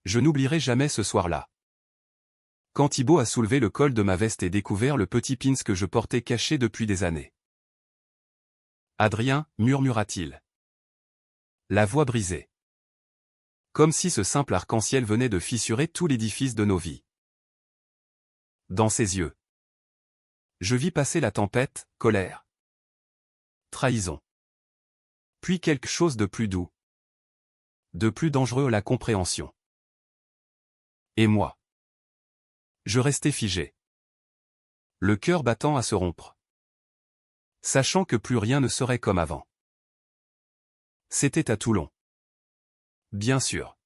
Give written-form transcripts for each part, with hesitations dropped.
Je n'oublierai jamais ce soir-là. Quand Thibaut a soulevé le col de ma veste et découvert le petit pins que je portais caché depuis des années. Adrien, murmura-t-il. La voix brisée. Comme si ce simple arc-en-ciel venait de fissurer tout l'édifice de nos vies. Dans ses yeux. Je vis passer la tempête, colère. Trahison. Puis quelque chose de plus doux. De plus dangereux à la compréhension. Et moi. Je restais figé. Le cœur battant à se rompre. Sachant que plus rien ne serait comme avant. C'était à Toulon. Bien sûr.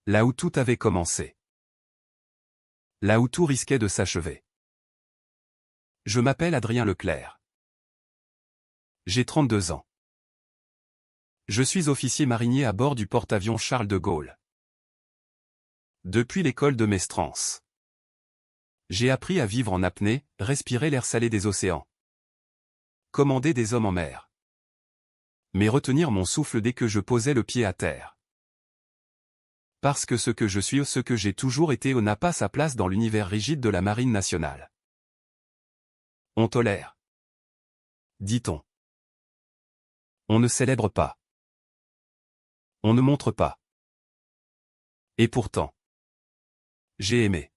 Là où tout avait commencé. Là où tout risquait de s'achever. Je m'appelle Adrien Leclerc. J'ai 32 ans. Je suis officier marinier à bord du porte-avions Charles de Gaulle. Depuis l'école de Mestrance. J'ai appris à vivre en apnée, respirer l'air salé des océans. Commander des hommes en mer. Mais retenir mon souffle dès que je posais le pied à terre. Parce que ce que je suis ou ce que j'ai toujours été n'a pas sa place dans l'univers rigide de la marine nationale. On tolère. Dit-on. On ne célèbre pas. On ne montre pas. Et pourtant. J'ai aimé.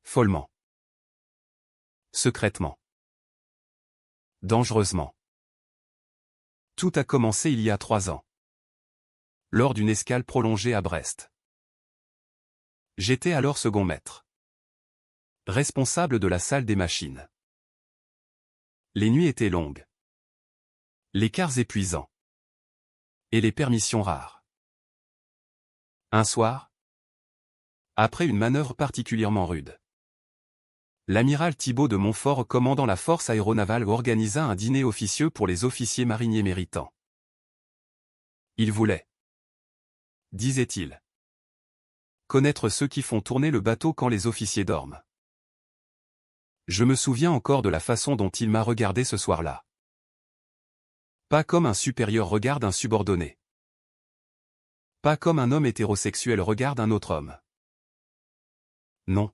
Follement. Secrètement. Dangereusement. Tout a commencé il y a 3 ans. Lors d'une escale prolongée à Brest. J'étais alors second maître. Responsable de la salle des machines. Les nuits étaient longues. Les quarts épuisants. Et les permissions rares. Un soir, après une manœuvre particulièrement rude, l'amiral Thibaut de Montfort, commandant la force aéronavale, organisa un dîner officieux pour les officiers mariniers méritants. Il voulait, disait-il, connaître ceux qui font tourner le bateau quand les officiers dorment. Je me souviens encore de la façon dont il m'a regardé ce soir-là. Pas comme un supérieur regarde un subordonné. Pas comme un homme hétérosexuel regarde un autre homme. Non.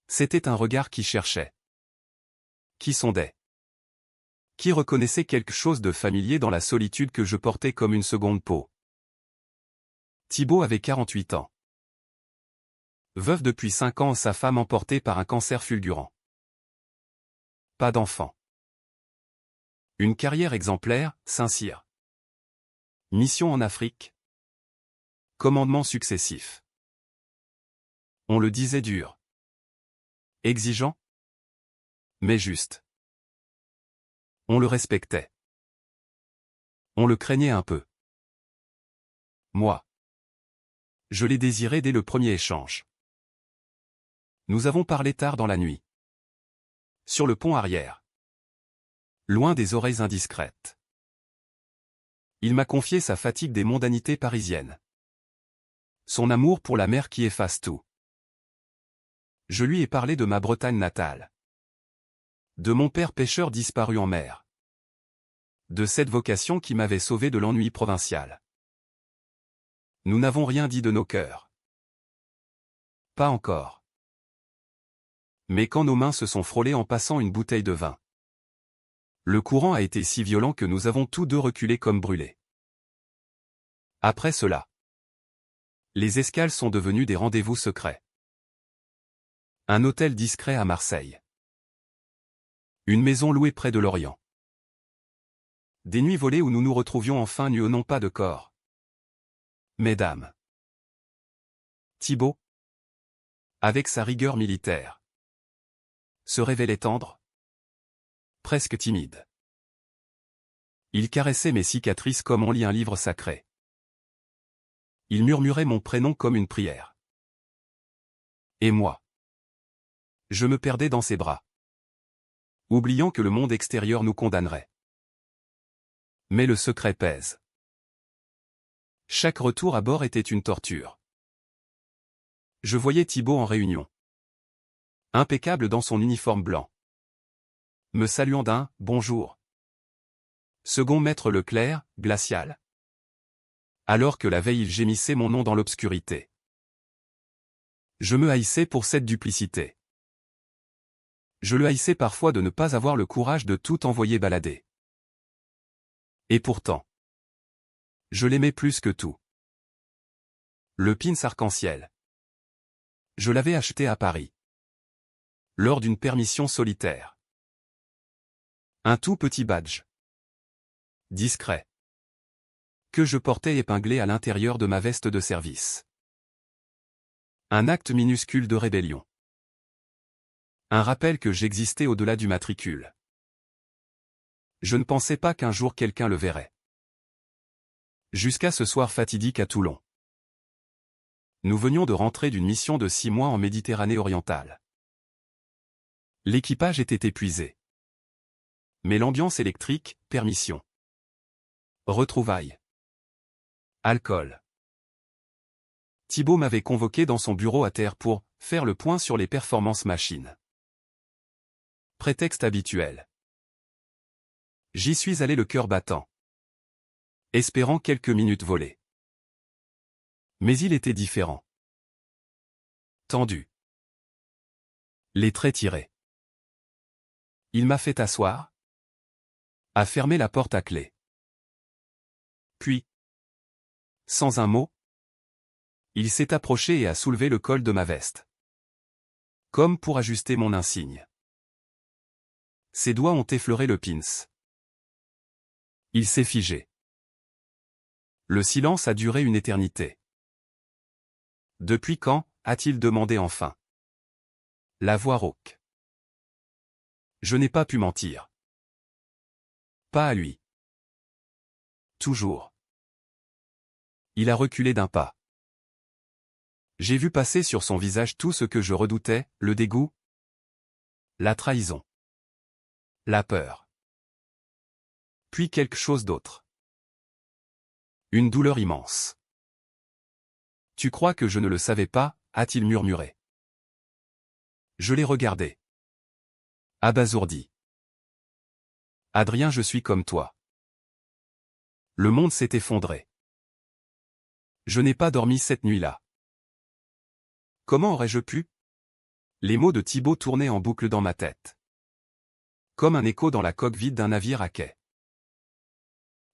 C'était un regard qui cherchait. Qui sondait. Qui reconnaissait quelque chose de familier dans la solitude que je portais comme une seconde peau. Thibaut avait 48 ans. Veuf depuis 5 ans, sa femme emportée par un cancer fulgurant. Pas d'enfant. Une carrière exemplaire, Saint-Cyr. Mission en Afrique. Commandements successifs. On le disait dur. Exigeant. Mais juste. On le respectait. On le craignait un peu. Moi. Je l'ai désiré dès le premier échange. Nous avons parlé tard dans la nuit. Sur le pont arrière. Loin des oreilles indiscrètes. Il m'a confié sa fatigue des mondanités parisiennes. Son amour pour la mer qui efface tout. Je lui ai parlé de ma Bretagne natale. De mon père pêcheur disparu en mer. De cette vocation qui m'avait sauvé de l'ennui provincial. Nous n'avons rien dit de nos cœurs. Pas encore. Mais quand nos mains se sont frôlées en passant une bouteille de vin. Le courant a été si violent que nous avons tous deux reculé comme brûlés. Après cela, les escales sont devenues des rendez-vous secrets. Un hôtel discret à Marseille. Une maison louée près de Lorient. Des nuits volées où nous nous retrouvions enfin nus, non pas de corps. Mesdames. Thibaut, avec sa rigueur militaire, se révélait tendre, presque timide. Il caressait mes cicatrices comme on lit un livre sacré. Il murmurait mon prénom comme une prière. Et moi, je me perdais dans ses bras, oubliant que le monde extérieur nous condamnerait. Mais le secret pèse. Chaque retour à bord était une torture. Je voyais Thibaut en réunion. Impeccable dans son uniforme blanc. Me saluant d'un « bonjour ». Second maître Leclerc, glacial. Alors que la veille il gémissait mon nom dans l'obscurité. Je me haïssais pour cette duplicité. Je le haïssais parfois de ne pas avoir le courage de tout envoyer balader. Et pourtant, je l'aimais plus que tout. Le pins arc-en-ciel. Je l'avais acheté à Paris. Lors d'une permission solitaire. Un tout petit badge. Discret. Que je portais épinglé à l'intérieur de ma veste de service. Un acte minuscule de rébellion. Un rappel que j'existais au-delà du matricule. Je ne pensais pas qu'un jour quelqu'un le verrait. Jusqu'à ce soir fatidique à Toulon. Nous venions de rentrer d'une mission de 6 mois en Méditerranée orientale. L'équipage était épuisé. Mais l'ambiance électrique, permission. Retrouvailles. Alcool. Thibaut m'avait convoqué dans son bureau à terre pour faire le point sur les performances machines. Prétexte habituel. J'y suis allé le cœur battant. Espérant quelques minutes volées. Mais il était différent. Tendu. Les traits tirés. Il m'a fait asseoir. A fermé la porte à clé. Puis, sans un mot, il s'est approché et a soulevé le col de ma veste. Comme pour ajuster mon insigne. Ses doigts ont effleuré le pins. Il s'est figé. Le silence a duré une éternité. Depuis quand, a-t-il demandé enfin. La voix rauque. Je n'ai pas pu mentir. Pas à lui. Toujours. Il a reculé d'un pas. J'ai vu passer sur son visage tout ce que je redoutais, le dégoût, la trahison, la peur. Puis quelque chose d'autre. Une douleur immense. Tu crois que je ne le savais pas, a-t-il murmuré. Je l'ai regardé. Abasourdi. Adrien, je suis comme toi. Le monde s'est effondré. Je n'ai pas dormi cette nuit-là. Comment aurais-je pu? Les mots de Thibaut tournaient en boucle dans ma tête. Comme un écho dans la coque vide d'un navire à quai.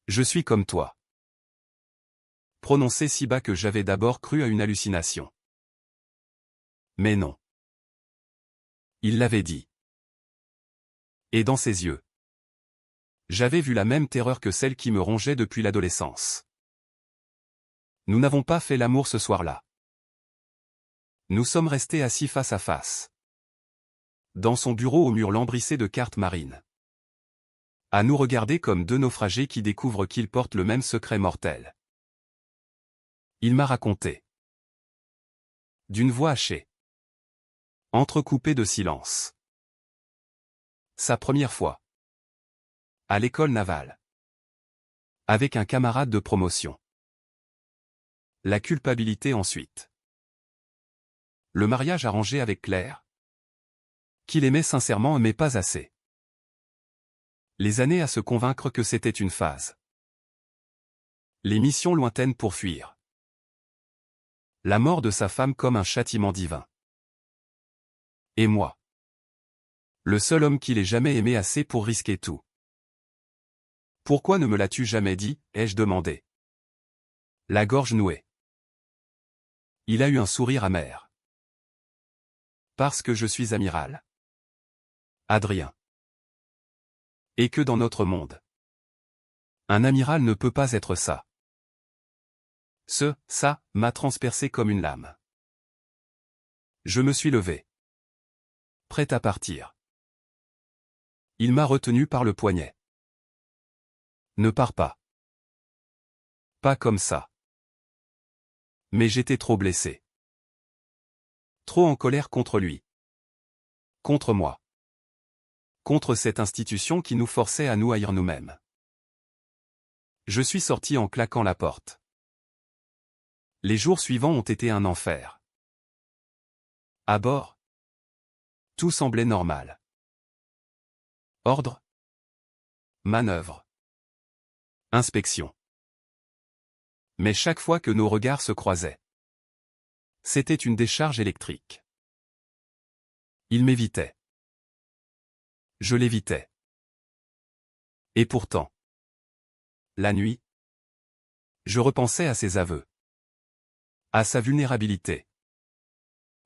Je suis comme toi. Prononcé si bas que j'avais d'abord cru à une hallucination. Mais non. Il l'avait dit. Et dans ses yeux. J'avais vu la même terreur que celle qui me rongeait depuis l'adolescence. Nous n'avons pas fait l'amour ce soir-là. Nous sommes restés assis face à face. Dans son bureau au mur lambrissé de cartes marines. À nous regarder comme deux naufragés qui découvrent qu'ils portent le même secret mortel. Il m'a raconté. D'une voix hachée. Entrecoupée de silence. Sa première fois. À l'école navale. Avec un camarade de promotion. La culpabilité ensuite. Le mariage arrangé avec Claire. Qu'il aimait sincèrement mais pas assez. Les années à se convaincre que c'était une phase. Les missions lointaines pour fuir. La mort de sa femme comme un châtiment divin. Et moi. Le seul homme qu'il ait jamais aimé assez pour risquer tout. Pourquoi ne me l'as-tu jamais dit, ai-je demandé. La gorge nouée. Il a eu un sourire amer. Parce que je suis amiral. Adrien. Et que dans notre monde. Un amiral ne peut pas être ça. Ça, m'a transpercé comme une lame. Je me suis levé. Prêt à partir. Il m'a retenu par le poignet. Ne pars pas. Pas comme ça. Mais j'étais trop blessé. Trop en colère contre lui. Contre moi. Contre cette institution qui nous forçait à nous haïr nous-mêmes. Je suis sorti en claquant la porte. Les jours suivants ont été un enfer. À bord, tout semblait normal. Ordre. Manœuvre. Inspection. Mais chaque fois que nos regards se croisaient, c'était une décharge électrique. Il m'évitait. Je l'évitais. Et pourtant, la nuit, je repensais à ses aveux, à sa vulnérabilité.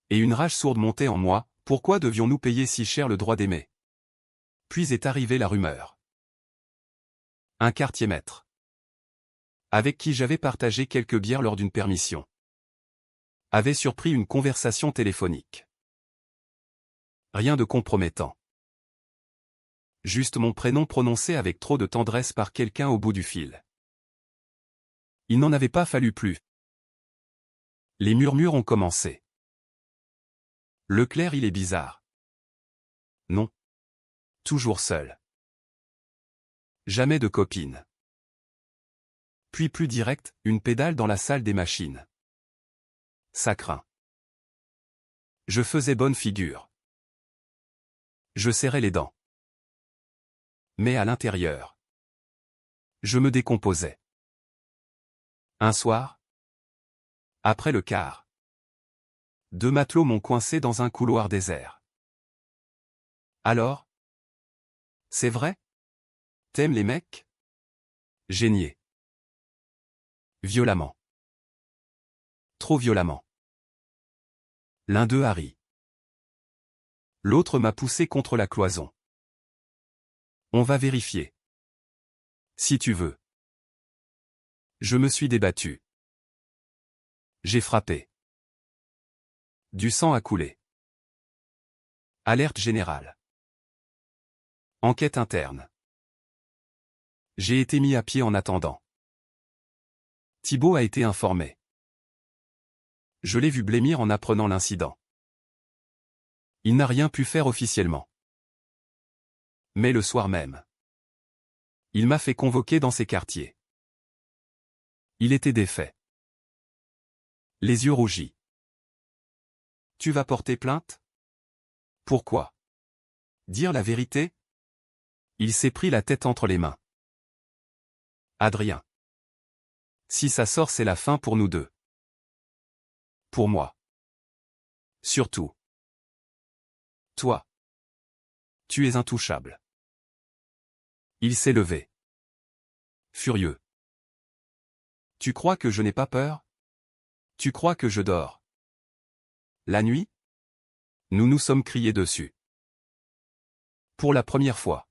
Et une rage sourde montait en moi, pourquoi devions-nous payer si cher le droit d'aimer? Puis est arrivée la rumeur. Un quartier-maître, avec qui j'avais partagé quelques bières lors d'une permission, avait surpris une conversation téléphonique. Rien de compromettant. Juste mon prénom prononcé avec trop de tendresse par quelqu'un au bout du fil. Il n'en avait pas fallu plus. Les murmures ont commencé. Leclerc, il est bizarre. Non. Toujours seul. Jamais de copine. Puis plus direct, une pédale dans la salle des machines. Ça craint. Je faisais bonne figure. Je serrais les dents. Mais à l'intérieur, je me décomposais. Un soir, après le quart, 2 matelots m'ont coincé dans un couloir désert. Alors? C'est vrai? T'aimes les mecs? J'ai nié. Violemment. Trop violemment. L'un d'eux a ri. L'autre m'a poussé contre la cloison. On va vérifier. Si tu veux. Je me suis débattu. J'ai frappé. Du sang a coulé. Alerte générale. Enquête interne. J'ai été mis à pied en attendant. Thibault a été informé. Je l'ai vu blêmir en apprenant l'incident. Il n'a rien pu faire officiellement. Mais le soir même, il m'a fait convoquer dans ses quartiers. Il était défait. Les yeux rougis. Tu vas porter plainte? Pourquoi? Dire la vérité? Il s'est pris la tête entre les mains. Adrien. Si ça sort, c'est la fin pour nous deux. Pour moi. Surtout. Toi. Tu es intouchable. Il s'est levé. Furieux. Tu crois que je n'ai pas peur? Tu crois que je dors? La nuit? Nous nous sommes criés dessus. Pour la première fois.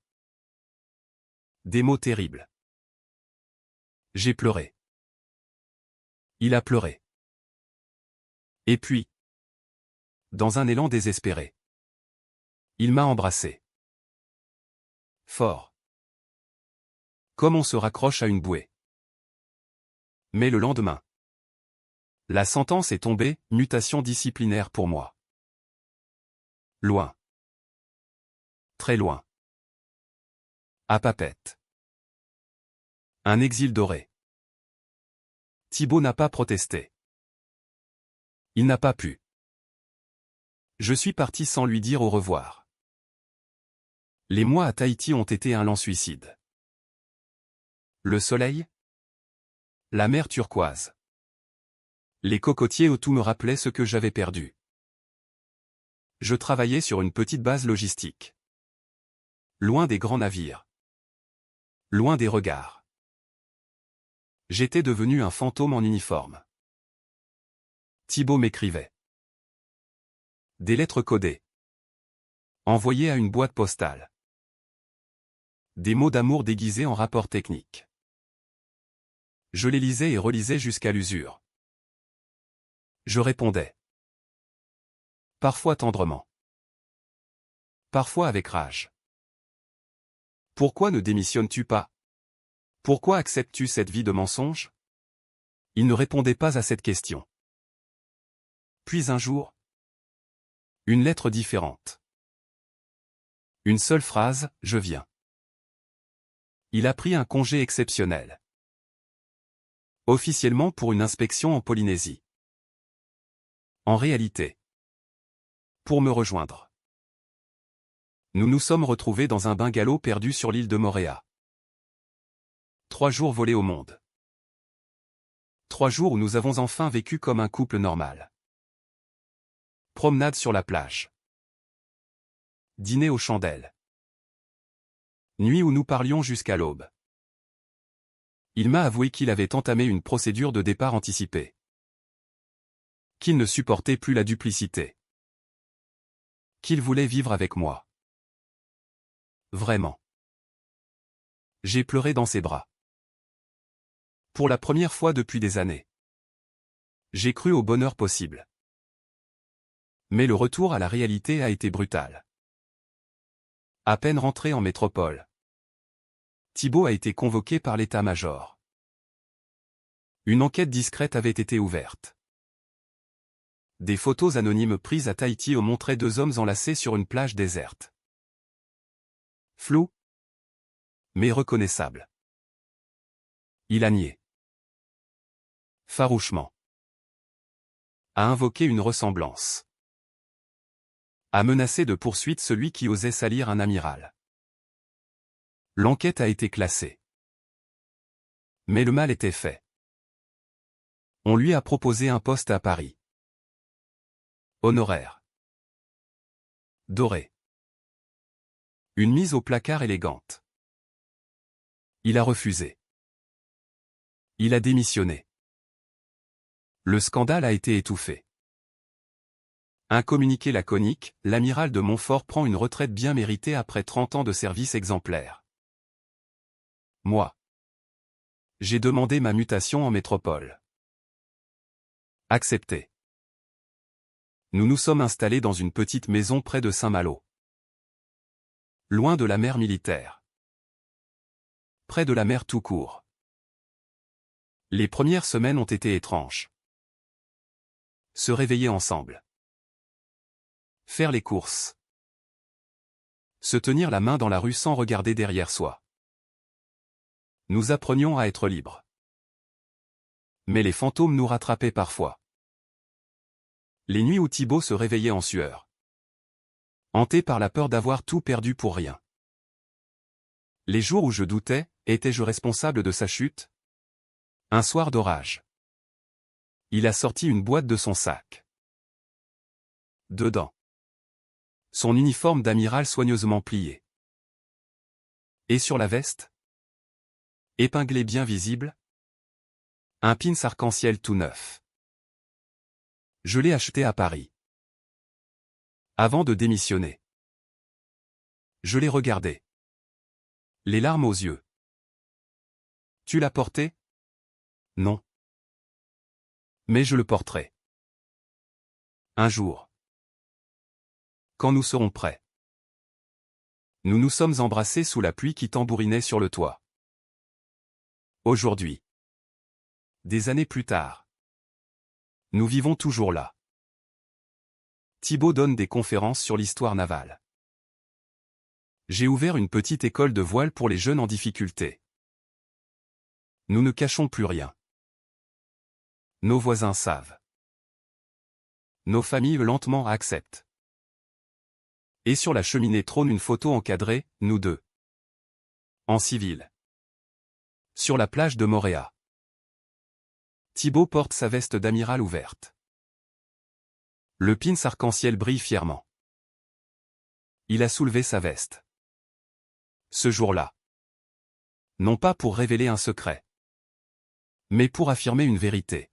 Des mots terribles. J'ai pleuré. Il a pleuré. Et puis, dans un élan désespéré, il m'a embrassé. Fort. Comme on se raccroche à une bouée. Mais le lendemain, la sentence est tombée, mutation disciplinaire pour moi. Loin. Très loin. À Papeete. Un exil doré. Thibault n'a pas protesté. Il n'a pas pu. Je suis parti sans lui dire au revoir. Les mois à Tahiti ont été un lent suicide. Le soleil? La mer turquoise. Les cocotiers autour me rappelaient ce que j'avais perdu. Je travaillais sur une petite base logistique. Loin des grands navires. Loin des regards. J'étais devenu un fantôme en uniforme. Thibault m'écrivait. Des lettres codées. Envoyées à une boîte postale. Des mots d'amour déguisés en rapport technique. Je les lisais et relisais jusqu'à l'usure. Je répondais. Parfois tendrement. Parfois avec rage. Pourquoi ne démissionnes-tu pas? Pourquoi acceptes-tu cette vie de mensonge? Il ne répondait pas à cette question. Puis un jour, une lettre différente. Une seule phrase, je viens. Il a pris un congé exceptionnel. Officiellement pour une inspection en Polynésie. En réalité, pour me rejoindre. Nous nous sommes retrouvés dans un bungalow perdu sur l'île de Moorea. 3 jours volés au monde. 3 jours où nous avons enfin vécu comme un couple normal. Promenade sur la plage. Dîner aux chandelles. Nuit où nous parlions jusqu'à l'aube. Il m'a avoué qu'il avait entamé une procédure de départ anticipée. Qu'il ne supportait plus la duplicité. Qu'il voulait vivre avec moi. Vraiment. J'ai pleuré dans ses bras. Pour la première fois depuis des années. J'ai cru au bonheur possible. Mais le retour à la réalité a été brutal. À peine rentré en métropole, Thibaut a été convoqué par l'état-major. Une enquête discrète avait été ouverte. Des photos anonymes prises à Tahiti ont montré 2 hommes enlacés sur une plage déserte. Flou, mais reconnaissable. Il a nié. Farouchement. A invoqué une ressemblance. A menacé de poursuite celui qui osait salir un amiral. L'enquête a été classée. Mais le mal était fait. On lui a proposé un poste à Paris. Honoraire. Doré. Une mise au placard élégante. Il a refusé. Il a démissionné. Le scandale a été étouffé. Un communiqué laconique, l'amiral de Montfort prend une retraite bien méritée après 30 ans de service exemplaire. Moi. J'ai demandé ma mutation en métropole. Accepté. Nous nous sommes installés dans une petite maison près de Saint-Malo. Loin de la mer militaire. Près de la mer tout court. Les premières semaines ont été étranges. Se réveiller ensemble. Faire les courses. Se tenir la main dans la rue sans regarder derrière soi. Nous apprenions à être libres. Mais les fantômes nous rattrapaient parfois. Les nuits où Thibaut se réveillait en sueur. Hanté par la peur d'avoir tout perdu pour rien. Les jours où je doutais, étais-je responsable de sa chute? Un soir d'orage. Il a sorti une boîte de son sac. Dedans. Son uniforme d'amiral soigneusement plié. Et sur la veste? Épinglé bien visible? Un pin arc-en-ciel tout neuf. Je l'ai acheté à Paris. Avant de démissionner. Je l'ai regardé. Les larmes aux yeux. Tu l'as porté? Non. Mais je le porterai. Un jour. Quand nous serons prêts. Nous nous sommes embrassés sous la pluie qui tambourinait sur le toit. Aujourd'hui. Des années plus tard. Nous vivons toujours là. Thibaut donne des conférences sur l'histoire navale. J'ai ouvert une petite école de voile pour les jeunes en difficulté. Nous ne cachons plus rien. Nos voisins savent. Nos familles lentement acceptent. Et sur la cheminée trône une photo encadrée, nous deux. En civil. Sur la plage de Mooréa. Thibaut porte sa veste d'amiral ouverte. Le pin arc-en-ciel brille fièrement. Il a soulevé sa veste. Ce jour-là. Non pas pour révéler un secret. Mais pour affirmer une vérité.